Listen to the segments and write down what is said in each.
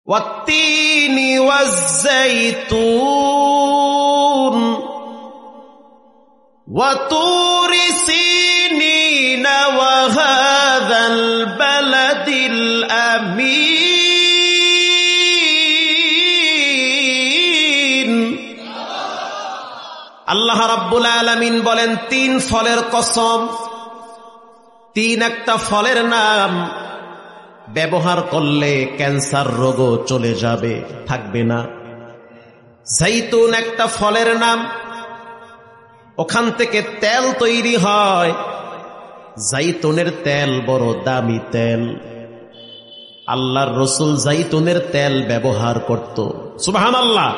ওয়াত-তিনি ওয়াজ-যাইতুন ওয়া তুরি সিনিন ওয়া হাযাল বালাদিল আমিন। আল্লাহ রাব্বুল আলামিন বলেন, 3 ফলের কসম। 3 একটা ফলের নাম, ব্যবহার করলে ক্যান্সার রোগও চলে যাবে, থাকবে না। জাইতুন একটা ফলের নাম, ওখান থেকে তেল তৈরি হয়। জাইতুনের তেল বড় দামি তেল। আল্লাহর রাসূল জাইতুনের তেল ব্যবহার করত। সুবহানাল্লাহ।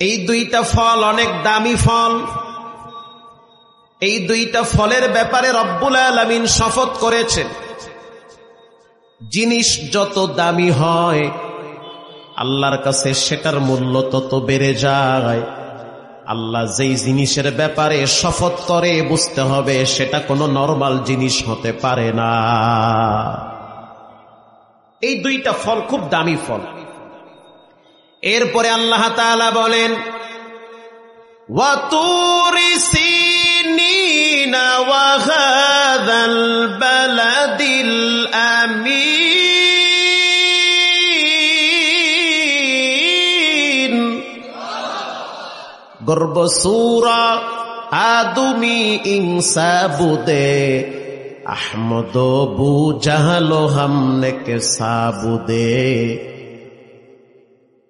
এই 2টা ফল অনেক দামি ফল। এই 2টা ফলের ব্যাপারে রব্বুল আলামিন শপথ করেছেন, জিনিস যত দামি হয় আল্লাহর কাছে সেটার মূল্য তত বেড়ে যায়। আল্লাহ যেই জিনিসের ব্যাপারে শপথ করে বুঝতে হবে সেটা কোনো নরমাল জিনিস হতে পারে না। এই 2টা ফল খুব দামি ফল। এরপরে আল্লাহ তাআলা বলেন, ওয়া তুরি সিনিনা ওয়া হাযাল বালাদিল আমিন। গর্ব সূরা আদমি ইনসাবুদে আহমদ বু জাহালো হামনে কে সাবুদে।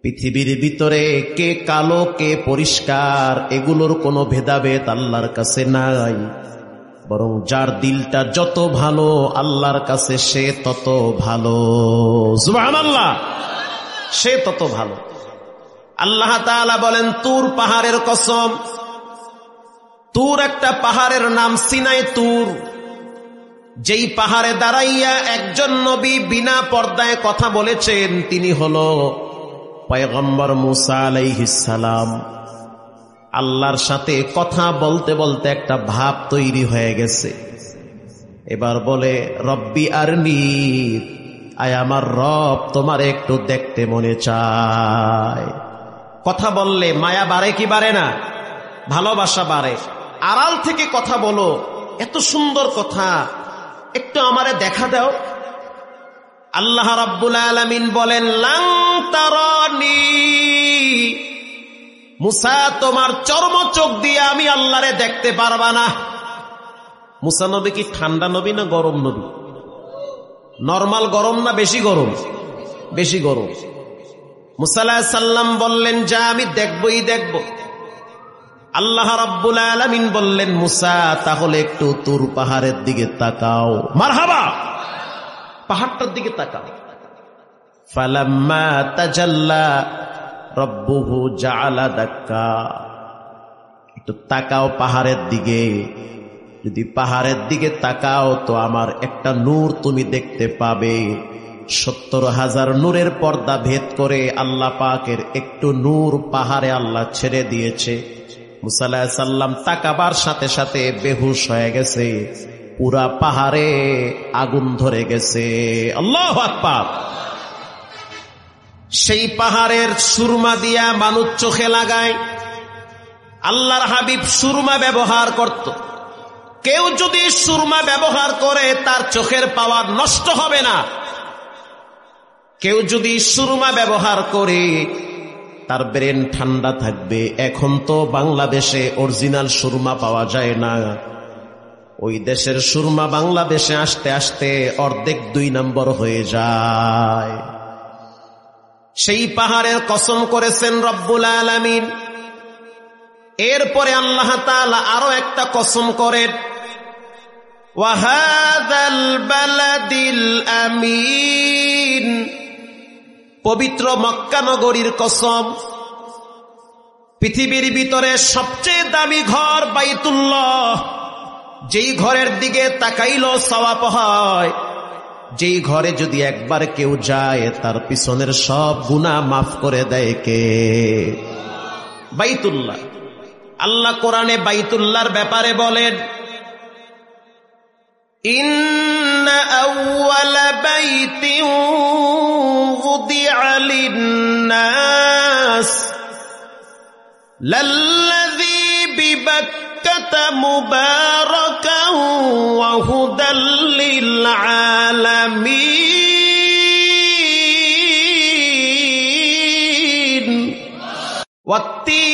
পৃথিবীর ভিতরে কে কালো কে পরিষ্কার এগুলোর কোনো ভেদাভেদ আল্লাহর কাছে নাই, বরং যার দিলটা যত ভালো আল্লাহর কাছে সে তত ভালো। সুবহানাল্লাহ, সে তত ভালো। আল্লাহ তাআলা বলেন, তুর পাহাড়ের কসম। তুর একটা পাহাড়ের নাম, সিনাই তুর। যেই পাহাড়ে দাঁড়াইয়া একজন নবী বিনা পর্দায় কথা বলেছেন তিনি হলো পয়গম্বর মুসা আলাইহিস সালাম। আল্লাহর সাথে কথা বলতে বলতে একটা ভাব তৈরি হয়ে গেছে। এবার বলে, রব্বি আরনি, আয় আমার রব তোমার একটু দেখতে মনে চায়। কথা বললে মায়া বাড়ে কি বাড়ে না? ভালোবাসা বাড়ে। আড়াল থেকে কথা বলো, এত সুন্দর কথা, একটু আমারে দেখা দাও। আল্লাহ রাব্বুল আলামিন বলেন, লান তারানি, মুসা তোমার চর্ম চোখ দিয়ে আমি আল্লাহরে দেখতে পারবা না। মুসা নবী কি ঠান্ডা নবী না গরম নবী? নরমাল গরম না বেশি গরম? বেশি গরম। মুসা আলাইহিস সালাম বললেন, যা আমি দেখবই দেখব। আল্লাহ রাব্বুল আলামিন বললেন, মুসা তাহলে একটু তুর পাহাড়ের দিকে তাকাও। মারহাবা, পাহাড়টার দিকে তাকাও। ফালাম্মা তাজাল্লা রব্বুহু জাআলা দাক্কা, একটু তাকাও পাহাড়ের দিকে। যদি পাহাড়ের দিকে তাকাও তো আমার একটা নূর তুমি দেখতে পাবে। 70,000 নূরের পর্দা ভেদ করে আল্লাহ পাকের একটু নূর পাহাড়ে আল্লাহ ছেড়ে দিয়েছে। মুসা আলাইহিস সালাম তাকাবার সাথে সাথে বেহুশ হয়ে গেছে। পুরা পাহাড়ে আগুন ধরে গেছে। আল্লাহু আকবার। সেই পাহাড়ের সুরমা দিয়া মানুষ চোখে লাগায়। আল্লাহর হাবিব সুরমা ব্যবহার করত। কেউ যদি সুরমা ব্যবহার করে তার চোখের পাওয়ার নষ্ট হবে না। কেউ যদি সুরমা ব্যবহার করে তার ব্রেন ঠান্ডা থাকবে। এখন তো বাংলাদেশে অরিজিনাল সুরমা পাওয়া যায় না। ওই দেশের সুরমা বাংলাদেশে আসতে আসতে অর্ধেক 2 নম্বর হয়ে যায়। সেই পাহাড়ের কসম করেছেন রব্বুল আলামিন। এরপরে আল্লাহ তাআলা আরো একটা কসম করেন, ওয়া হাযাল বালাদিল আমিন, পবিত্র মক্কা নগরীর কসম। পৃথিবীর ভিতরে সবচেয়ে দামি ঘর বাইতুল্লাহ। যেই ঘরের দিকে তাকাইলো সওয়াব হয়। যেই ঘরে যদি একবার কেউ যায় তার পিছনের সব গুনাহ মাফ করে দেয় কে? বাইতুল্লাহ। আল্লাহ কোরআনে বাইতুল্লাহর ব্যাপারে বলেন, ইন্না আউওয়ালা বাইতিন লাল্লাযী বিবাক্কাতা মুবারাকান ওয়া হুদাল লিল আলামিন ওয়াত্তিন